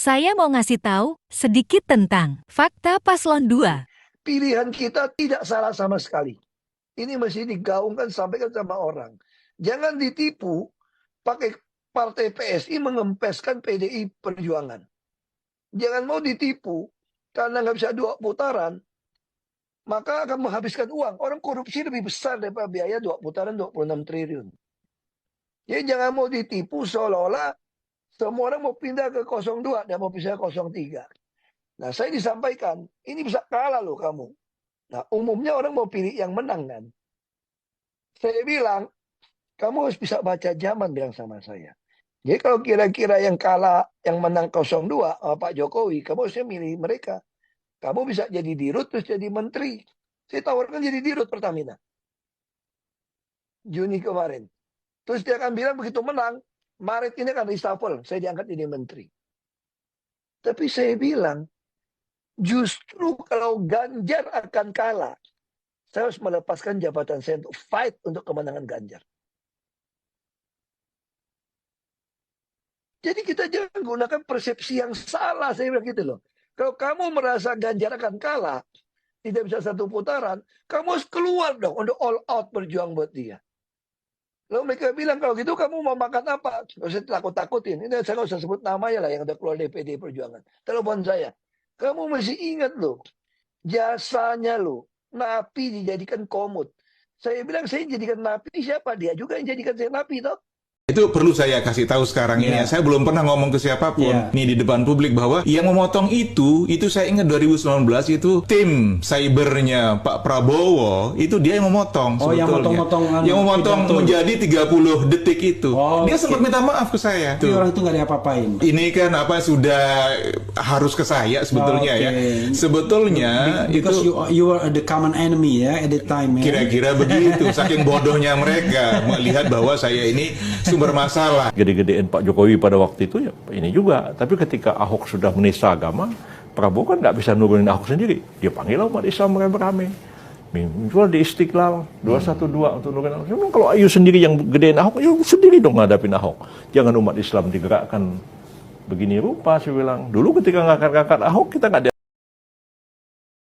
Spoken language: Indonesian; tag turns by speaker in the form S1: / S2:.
S1: Saya mau ngasih tahu sedikit tentang fakta paslon 2.
S2: Pilihan kita tidak salah sama sekali. Ini mesti digaungkan, sampaikan sama orang. Jangan ditipu pakai partai PSI mengempeskan PDI Perjuangan. Jangan mau ditipu karena nggak bisa 2 putaran, maka akan menghabiskan uang. Orang korupsi lebih besar daripada biaya 2 putaran 26 triliun. Jadi jangan mau ditipu seolah-olah semua orang mau pindah ke 02 dan mau pindah ke 03. Nah, saya disampaikan, ini bisa kalah loh kamu. Nah, umumnya orang mau pilih yang menang kan. Saya bilang, kamu harus bisa baca zaman, bilang sama saya. Jadi kalau kira-kira yang kalah, yang menang 02, Pak Jokowi, kamu harusnya milih mereka. Kamu bisa jadi dirut, terus jadi menteri. Saya tawarkan jadi dirut Pertamina. Juni kemarin. Terus dia akan bilang begitu menang, Maret ini akan reshuffle, saya diangkat jadi menteri. Tapi saya bilang, justru kalau Ganjar akan kalah, saya harus melepaskan jabatan saya untuk fight untuk kemenangan Ganjar. Jadi kita jangan gunakan persepsi yang salah, saya bilang gitu loh. Kalau kamu merasa Ganjar akan kalah, tidak bisa 1 putaran, kamu harus keluar dong untuk all out berjuang buat dia. Lalu mereka bilang, kalau gitu kamu mau makan apa? Nggak usah takut-takutin. Ini saya nggak usah sebut namanya lah yang udah keluar dari PDI Perjuangan. Telepon saya. Kamu masih ingat loh, jasanya loh, napi dijadikan komut. Saya bilang, saya jadikan napi siapa? Dia juga yang jadikan saya napi toh.
S3: Itu perlu saya kasih tahu sekarang ini ya. Saya belum pernah ngomong ke siapapun nih di depan publik bahwa yang memotong itu saya ingat 2019 itu tim cybernya Pak Prabowo itu dia yang memotong sebetulnya. Yang memotong menjadi 30 detik itu. Dia sempat minta maaf ke saya.
S4: Tapi orang itu nggak diapa-apain.
S3: Ini kan apa sudah harus ke saya sebetulnya ya. Sebetulnya
S4: because you are the common enemy ya at the time ya.
S3: Kira-kira begitu. Saking bodohnya mereka melihat bahwa saya ini sumber masalah.
S5: Gede-gedein Pak Jokowi pada waktu itu ya ini juga. Tapi ketika Ahok sudah menista agama, Prabowo kan nggak bisa nurunin Ahok sendiri. Dia panggil umat Islam rame-rame. Jual di Istiqlal 212 untuk nurunin Ahok. Memang kalau Ayu sendiri yang gedein Ahok, ya sendiri dong ngadapin Ahok. Jangan umat Islam digerakkan begini rupa, saya bilang. Dulu ketika ngangkat-ngangkat Ahok kita nggak